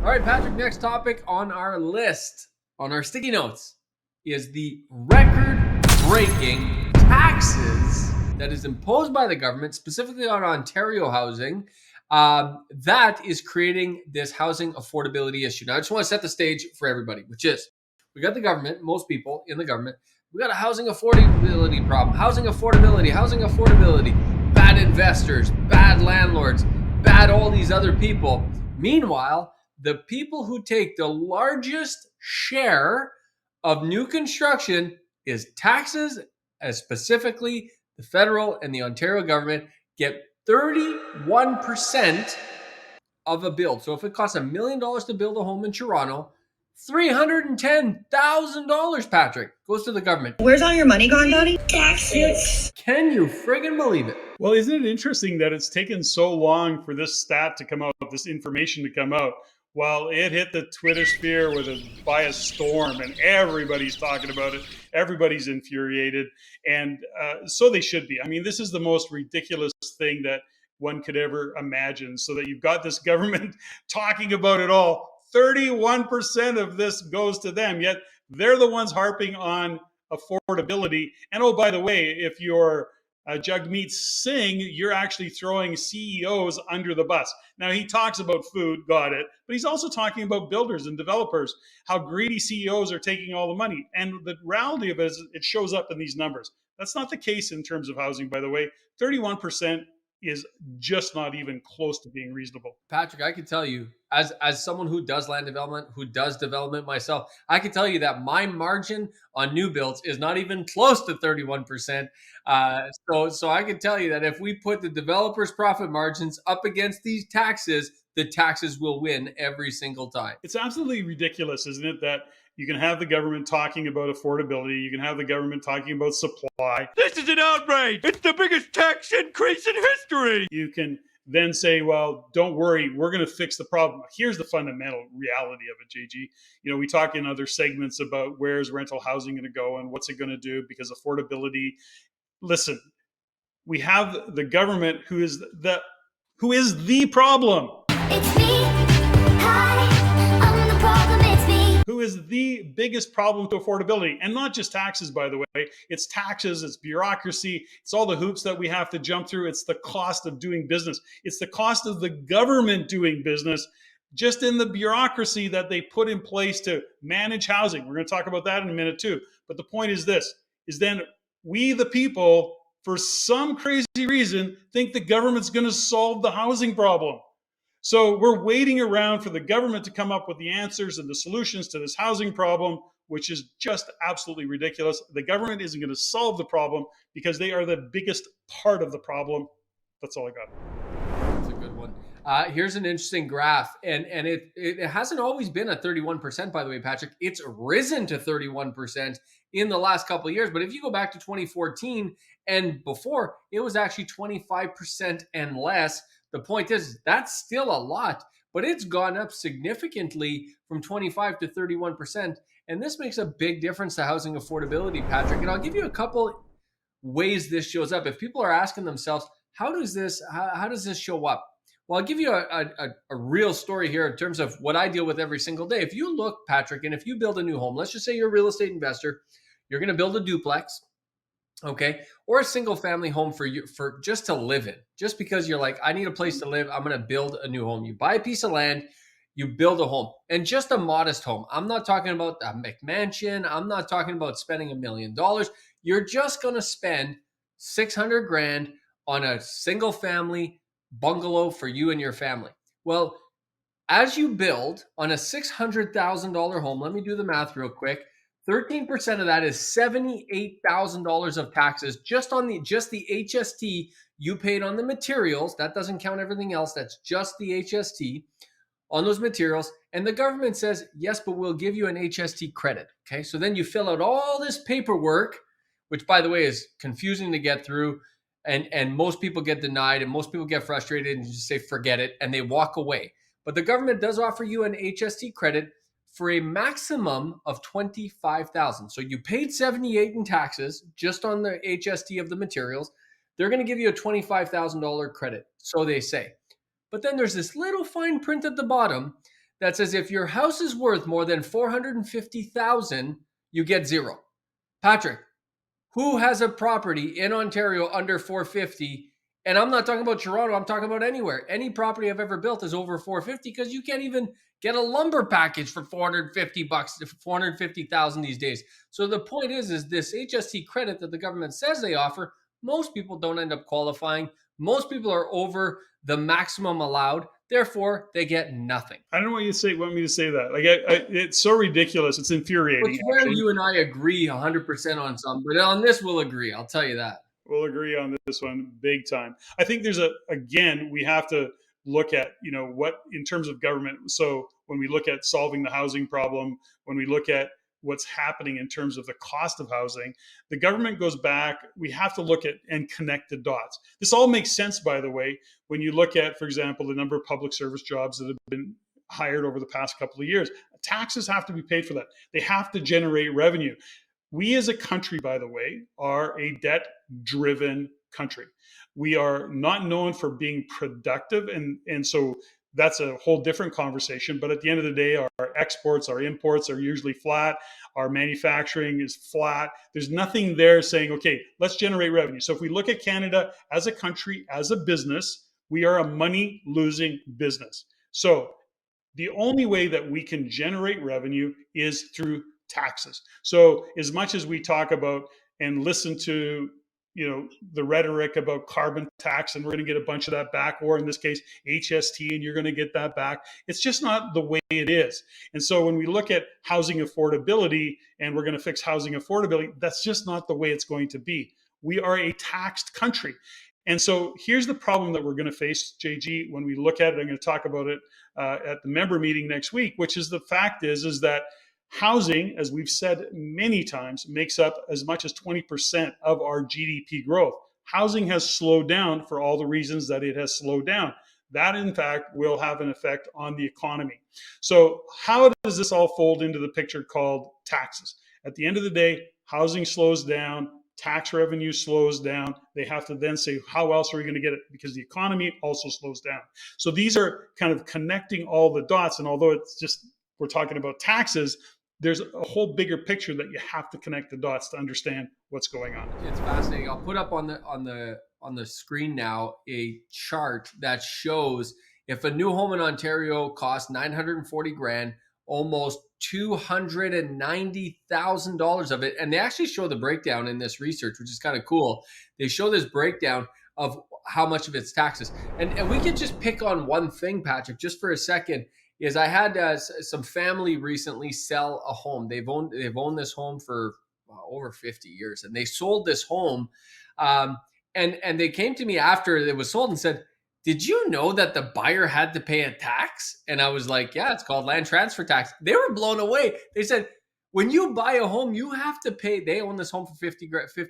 All right, Patrick, next topic on our list, on our sticky notes, is the record-breaking taxes that is imposed by the government, specifically on Ontario housing, that is creating this housing affordability issue. Now, I just want to set the stage for everybody, which is we got the government, most people in the government, we got a housing affordability problem. Housing affordability, bad investors, bad landlords, bad all these other people. Meanwhile, the people who take the largest share of new construction is taxes, as specifically the federal and the Ontario government get 31% of a build. So if it costs $1 million to build a home in Toronto, $310,000, Patrick, goes to the government. Where's all your money gone, Daddy? Taxes. Can you friggin' believe it? Well, isn't it interesting that it's taken so long for this stat to come out, this information to come out? Well, it hit the Twitter sphere by a storm, and everybody's talking about it. Everybody's infuriated, and so they should be. I mean, this is the most ridiculous thing that one could ever imagine. So that you've got this government talking about it all. 31% of this goes to them, yet they're the ones harping on affordability. And oh, by the way, if you're Jagmeet Singh, you're actually throwing CEOs under the bus. Now, he talks about food, got it, but he's also talking about builders and developers, how greedy CEOs are taking all the money. And the reality of it is it shows up in these numbers. That's not the case in terms of housing, by the way. 31% is just not even close to being reasonable. Patrick, I can tell you, as someone who does land development, who does development myself, I can tell you that my margin on new builds is not even close to 31%. So I can tell you that if we put the developers' profit margins up against these taxes, the taxes will win every single time. It's absolutely ridiculous, isn't it, that you can have the government talking about affordability. You can have the government talking about supply. This is an outrage. It's the biggest tax increase in history. You can then say, well, don't worry, we're going to fix the problem. Here's the fundamental reality of it, JG. You know, we talk in other segments about where's rental housing going to go and what's it going to do because affordability. Listen, we have the government who is the problem. It's me. Hi, I'm the problem. It's me. Who is the biggest problem to affordability. And not just taxes, by the way. It's taxes, it's bureaucracy, it's all the hoops that we have to jump through. It's the cost of doing business. It's the cost of the government doing business, just in the bureaucracy that they put in place to manage housing. We're going to talk about that in a minute too. But the point is this, is then we, the people, for some crazy reason, think the government's going to solve the housing problem. So we're waiting around for the government to come up with the answers and the solutions to this housing problem, which is just absolutely ridiculous. The government isn't going to solve the problem because they are the biggest part of the problem. That's all I got. That's a good one. Here's an interesting graph, and it hasn't always been at 31%, by the way, Patrick. It's risen to 31% in the last couple of years. But if you go back to 2014 and before, it was actually 25% and less. The point is, that's still a lot, but it's gone up significantly from 25 to 31%. And this makes a big difference to housing affordability, Patrick. And I'll give you a couple ways this shows up. If people are asking themselves, how does this show up? Well, I'll give you a real story here in terms of what I deal with every single day. If you look, Patrick, and if you build a new home, let's just say you're a real estate investor, you're going to build a duplex. Okay. Or a single family home for just to live in, just because you're like, I need a place to live. I'm going to build a new home. You buy a piece of land, you build a home, and just a modest home. I'm not talking about a McMansion. I'm not talking about spending $1 million. You're just going to spend $600,000 on a single family bungalow for you and your family. Well, as you build on a $600,000 home, let me do the math real quick. 13% of that is $78,000 of taxes just the HST you paid on the materials. That doesn't count everything else. That's just the HST on those materials. And the government says, yes, but we'll give you an HST credit. Okay. So then you fill out all this paperwork, which, by the way, is confusing to get through. And most people get denied, and most people get frustrated and just say, forget it. And they walk away. But the government does offer you an HST credit for a maximum of $25,000. So you paid $78,000 in taxes just on the HST of the materials. They're going to give you a $25,000 credit, so they say. But then there's this little fine print at the bottom that says if your house is worth more than 450,000, you get zero. Patrick, who has a property in Ontario under 450? And I'm not talking about Toronto, I'm talking about anywhere. Any property I've ever built is over 450 because you can't even get a lumber package for 450 bucks, 450,000 these days. So the point is this HST credit that the government says they offer, most people don't end up qualifying. Most people are over the maximum allowed. Therefore, they get nothing. I don't know why you want me to say that. Like, it's so ridiculous. It's infuriating. It's where you and I agree 100% on some, but on this we'll agree. I'll tell you that. We'll agree on this one big time. I think there's again, we have to look at, what in terms of government. So when we look at solving the housing problem, when we look at what's happening in terms of the cost of housing, the government goes back. We have to look at and connect the dots. This all makes sense, by the way, when you look at, for example, the number of public service jobs that have been hired over the past couple of years. Taxes have to be paid for that. They have to generate revenue. We as a country, by the way, are a debt-driven country. We are not known for being productive, and so that's a whole different conversation. But at the end of the day, our exports, our imports are usually flat. Our manufacturing is flat. There's nothing there saying, okay, let's generate revenue. So if we look at Canada as a country, as a business, we are a money-losing business. So the only way that we can generate revenue is through taxes. So as much as we talk about and listen to the rhetoric about carbon tax and we're going to get a bunch of that back, or in this case HST, and you're going to get that back, it's just not the way it is. And so when we look at housing affordability and we're going to fix housing affordability, that's just not the way it's going to be. We are a taxed country. And so here's the problem that we're going to face, JG, when we look at it. I'm going to talk about it at the member meeting next week, which is the fact is that housing, as we've said many times, makes up as much as 20% of our GDP growth. Housing has slowed down for all the reasons that it has slowed down. That, in fact, will have an effect on the economy. So how does this all fold into the picture called taxes? At the end of the day, housing slows down, tax revenue slows down. They have to then say, how else are we going to get it? Because the economy also slows down. So these are kind of connecting all the dots. And although it's just, we're talking about taxes, there's a whole bigger picture that you have to connect the dots to understand what's going on. It's fascinating. I'll put up on the screen now a chart that shows if a new home in Ontario costs 940 grand, almost $290,000 of it, and they actually show the breakdown in this research, which is kind of cool. They show this breakdown of how much of it's taxes, and we could just pick on one thing, Patrick, just for a second. Is I had some family recently sell a home. They've owned this home for over 50 years, and they sold this home. And they came to me after it was sold and said, "Did you know that the buyer had to pay a tax?" And I was like, "Yeah, it's called land transfer tax." They were blown away. They said, "When you buy a home, you have to pay." They owned this home for 50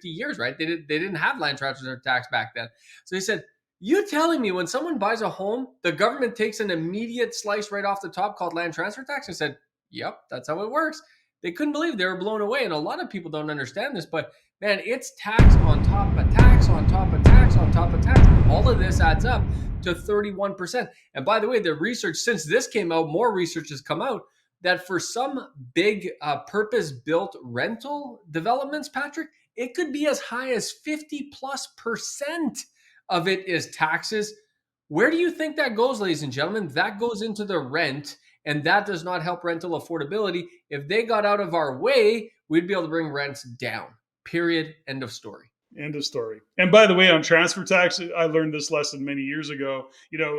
years, right? They didn't have land transfer tax back then. So they said, "You telling me when someone buys a home, the government takes an immediate slice right off the top called land transfer tax?" I said, "Yep, that's how it works." They couldn't believe it. They were blown away. And a lot of people don't understand this, but man, it's tax on top of tax on top of tax on top of tax. All of this adds up to 31%. And by the way, the research, since this came out, more research has come out that for some big purpose-built rental developments, Patrick, it could be as high as 50+% of it is taxes. Where do you think that goes, ladies and gentlemen? That goes into the rent, and that does not help rental affordability. If they got out of our way, we'd be able to bring rents down. Period. End of story. End of story. And by the way, on transfer tax, I learned this lesson many years ago.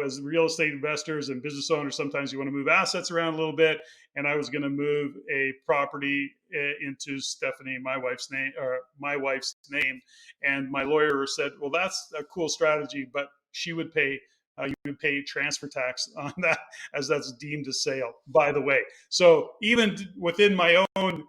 As real estate investors and business owners, sometimes you want to move assets around a little bit. And I was going to move a property into Stephanie, my wife's name. And my lawyer said, "Well, that's a cool strategy, but she would pay. You would pay transfer tax on that, as that's deemed a sale, by the way." So even within my own,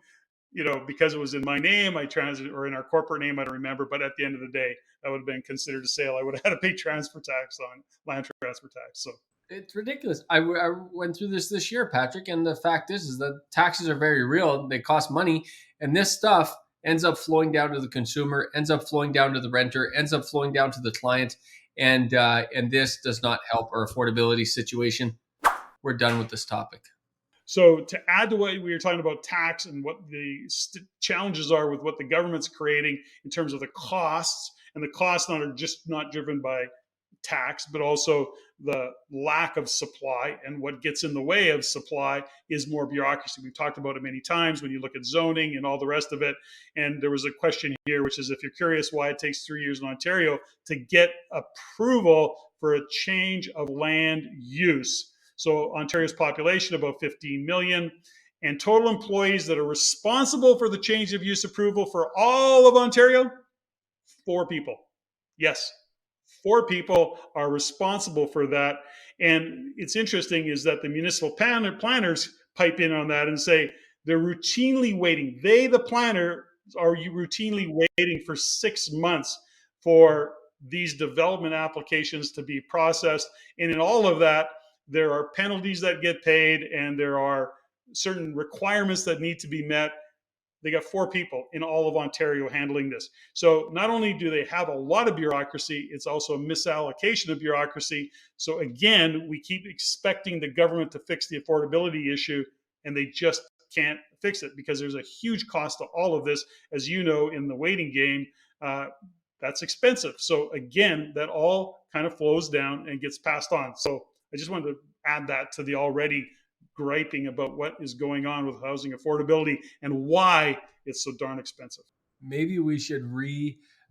because it was in my name, or in our corporate name, I don't remember. But at the end of the day, that would have been considered a sale. I would have had to pay transfer tax on land transfer tax. So it's ridiculous. I went through this year, Patrick, and the fact is that taxes are very real. They cost money, and this stuff ends up flowing down to the consumer, ends up flowing down to the renter, ends up flowing down to the client, and this does not help our affordability situation we're done with this topic. So to add to what we were talking about tax and what the challenges are with what the government's creating in terms of the costs, and the costs are just not driven by tax, but also the lack of supply, and what gets in the way of supply is more bureaucracy. We've talked about it many times when you look at zoning and all the rest of it. And there was a question here, which is, if you're curious why it takes 3 years in Ontario to get approval for a change of land use. So Ontario's population, about 15 million, and total employees that are responsible for the change of use approval for all of Ontario, 4 people. Yes, 4 people are responsible for that. And it's interesting is that the municipal planners pipe in on that and say they're routinely waiting. They, the planner, are routinely waiting for 6 months for these development applications to be processed. And in all of that, there are penalties that get paid, and there are certain requirements that need to be met. They got 4 people in all of Ontario handling this. So not only do they have a lot of bureaucracy, it's also a misallocation of bureaucracy. So again, we keep expecting the government to fix the affordability issue, and they just can't fix it because there's a huge cost to all of this. As you know, in the waiting game, that's expensive. So again, that all kind of flows down and gets passed on. So I just wanted to add that to the already griping about what is going on with housing affordability and why it's so darn expensive. Maybe we should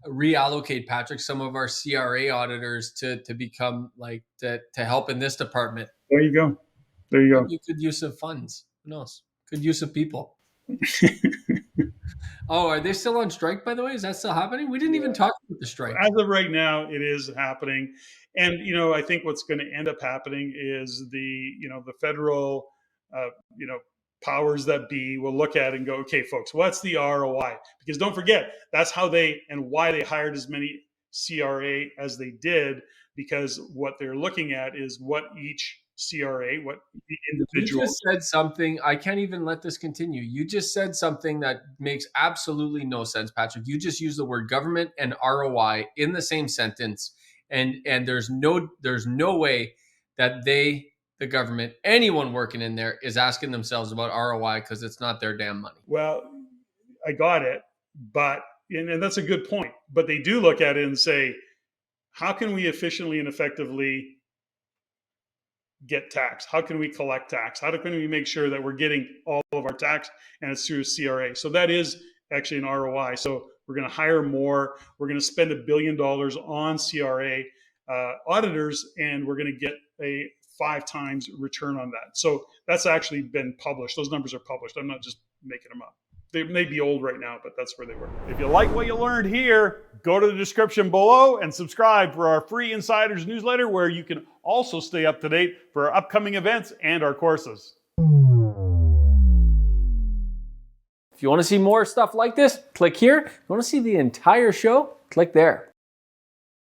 reallocate, Patrick, some of our CRA auditors to become like to help in this department. There you go. There you go. You could use some funds. Who knows? Could use some people. Oh, are they still on strike, by the way? Is that still happening? We didn't even talk about the strike. As of right now, it is happening. And, I think what's going to end up happening is the federal, powers that be will look at it and go, okay, folks, what's the ROI? Because don't forget, that's how they and why they hired as many CRA as they did, because what they're looking at is what each CRA, what the individual. You just said something. I can't even let this continue. You just said something that makes absolutely no sense, Patrick. You just used the word government and ROI in the same sentence, and there's no way that the government, anyone working in there, is asking themselves about ROI because it's not their damn money. Well, I got it, but and that's a good point. But they do look at it and say, how can we efficiently and effectively get tax? How can we collect tax? How can we make sure that we're getting all of our tax and it's through CRA? So that is actually an ROI. So we're going to hire more. We're going to spend $1 billion on CRA auditors, and we're going to get a 5 times return on that. So that's actually been published. Those numbers are published. I'm not just making them up. They may be old right now, but that's where they were. If you like what you learned here, go to the description below and subscribe for our free Insiders newsletter, where you can also stay up to date for our upcoming events and our courses. If you want to see more stuff like this, click here. If you want to see the entire show, click there.